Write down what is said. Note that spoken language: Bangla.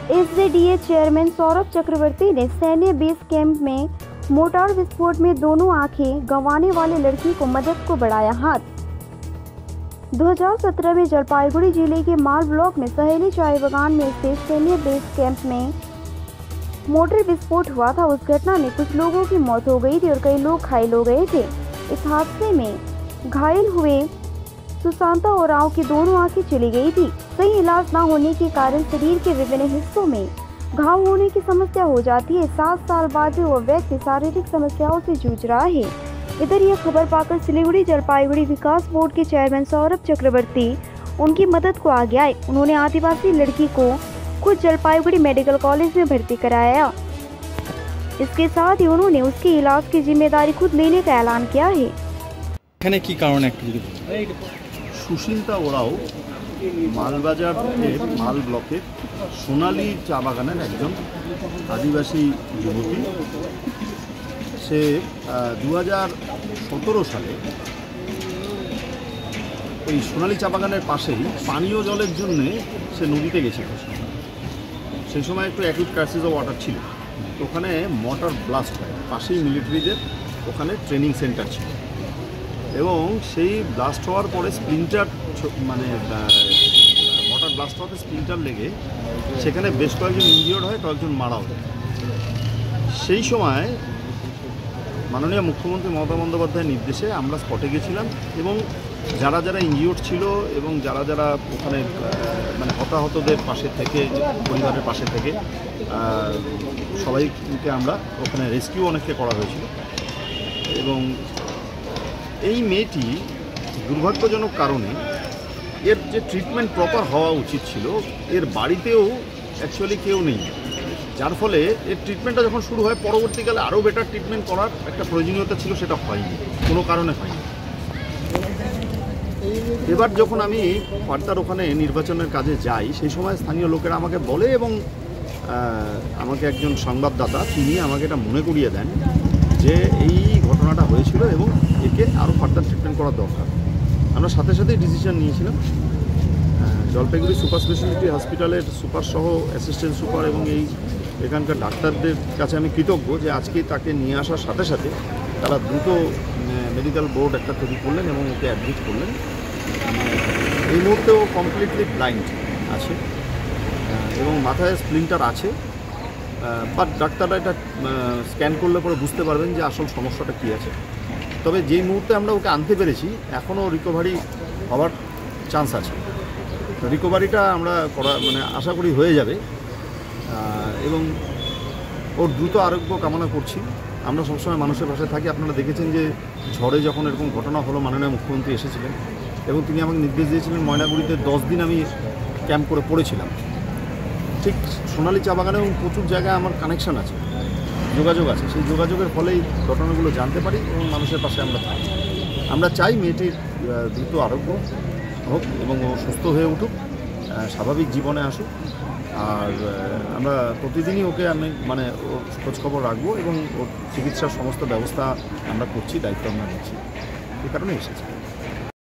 एसजेडीए चेयरमैन सौरभ चक्रवर्ती ने सैन्य बेस कैंप में मोटार विस्फोट में दोनों आंखें गंवाने वाले लड़की को मदद को बढ़ाया हाथ। 2017 में जलपाईगुड़ी जिले के माल ब्लॉक में सहेली चाय बागान में स्थित सैन्य बेस कैंप में मोटर विस्फोट हुआ था। उस घटना में कुछ लोगों की मौत हो गई थी और कई लोग घायल हो गए थे। इस हादसे में घायल हुए सुशांता ओरांव की दोनों आंखें चली गई थी। सही इलाज न होने के कारण शरीर के विभिन्न हिस्सों में घाव होने की समस्या हो जाती है। 7 साल बाद भी वह व्यक्ति शारीरिक समस्याओं से जूझ रहा है। इधर यह खबर पाकर सिलीगुड़ी जलपाईगुड़ी विकास बोर्ड के चेयरमैन सौरभ चक्रवर्ती उनकी मदद को आगे आए। उन्होंने आदिवासी लड़की को खुद जलपाईगुड़ी मेडिकल कॉलेज में भर्ती कराया। इसके साथ ही उन्होंने उसके इलाज की जिम्मेदारी खुद लेने का ऐलान किया है। सुशीलता ओराव मालबाजार माल ब्लॉके सोनाली चा बागाনের একজন আদিবাসী যুবতী। সে 2017 সালে ওই সোনালি চা বাগানের পাশেই পানীয় জলের জন্য সে নদীতে গেছিল। সেই সময় একটু অ্যাকিউট ক্রাইসিস অফ ওয়াটার ছিল, তো ওখানে মোটর ব্লাস্ট হয়। পাশেই মিলিটারিদের ওখানে ট্রেনিং সেন্টার ছিল এবং সেই ব্লাস্ট হওয়ার পরে স্প্লিন্টার মানে মোটর ব্লাস্ট হওয়াতে স্প্লিন্টার লেগে সেখানে বেশ কয়েকজন ইনজিওর্ড হয়, কয়েকজন মারাও যায়। সেই সময় মাননীয় মুখ্যমন্ত্রী মমতা বন্দ্যোপাধ্যায়ের নির্দেশে আমরা স্পটে গেছিলাম এবং যারা যারা ইনজিওর্ড ছিল এবং যারা যারা ওখানে মানে হতাহতদের পাশে থেকে পরিবারের পাশে থেকে সবাইকে আমরা ওখানে রেস্কিউ অনেককে করা হয়েছিল। এবং এই মেয়েটি দুর্ভাগ্যজনক কারণে এর যে ট্রিটমেন্ট প্রপার হওয়া উচিত ছিল, এর বাড়িতেও অ্যাকচুয়ালি কেউ নেই, যার ফলে এর ট্রিটমেন্টটা যখন শুরু হয় পরবর্তীকালে আরও বেটার ট্রিটমেন্ট করার একটা প্রয়োজনীয়তা ছিল, সেটা হয়নি, কোনো কারণে হয়নি। এবার যখন আমি ফার্দার ওখানে নির্বাচনের কাজে যাই সেই সময় স্থানীয় লোকেরা আমাকে বলে এবং আমাকে একজন সংবাদদাতা তিনি আমাকে এটা মনে করিয়ে দেন যে এই ঘটনাটা হয়েছিল এবং একে আরও ফার্দার ট্রিটমেন্ট করার দরকার। আমরা সাথে সাথেই ডিসিশন নিয়েছিলাম। জলপাইগুড়ি সুপার স্পেশালিটি হসপিটালের সুপার সহ অ্যাসিস্ট্যান্ট সুপার এবং এখানকার ডাক্তারদের কাছে আমি কৃতজ্ঞ যে আজকে তাকে নিয়ে আসার সাথে সাথে তারা দ্রুত মেডিকেল বোর্ড একটা তৈরি করলেন এবং ওকে অ্যাডমিট করলেন। এই মুহূর্তে ও কমপ্লিটলি ব্লাইন্ড আছে এবং মাথায় স্প্লিন্টার আছে, বাট ডাক্তাররা এটা স্ক্যান করলে পরে বুঝতে পারবেন যে আসল সমস্যাটা কী আছে। তবে যেই মুহূর্তে আমরা ওকে আনতে পেরেছি এখনও রিকভারি হওয়ার চান্স আছে। রিকভারিটা আমরা মানে আশা করি হয়ে যাবে এবং ওর দ্রুত আরোগ্য কামনা করছি। আমরা সবসময় মানুষের পাশে থাকি। আপনারা দেখেছেন যে ঝড়ে যখন এরকম ঘটনা হলো মাননীয় মুখ্যমন্ত্রী এসেছিলেন এবং তিনি আমাকে নির্দেশ দিয়েছিলেন ময়নাগুড়িতে 10 দিন আমি ক্যাম্প করে পড়েছিলাম। ঠিক সোনালি চা বাগানেও প্রচুর জায়গায় আমার কানেকশান আছে, যোগাযোগ আছে। সেই যোগাযোগের ফলেই ঘটনাগুলো জানতে পারি এবং মানুষের পাশে আমরা থাকি। আমরা চাই মেয়েটির দ্রুত আরোগ্য হোক এবং ও সুস্থ হয়ে উঠুক, স্বাভাবিক জীবনে আসুক। আর আমরা প্রতিদিনই ওকে আমি মানে ওর খোঁজখবর রাখবো এবং ওর চিকিৎসার সমস্ত ব্যবস্থা আমরা করছি, দায়িত্ব আমরা নিচ্ছি। এই কারণে এসেছি।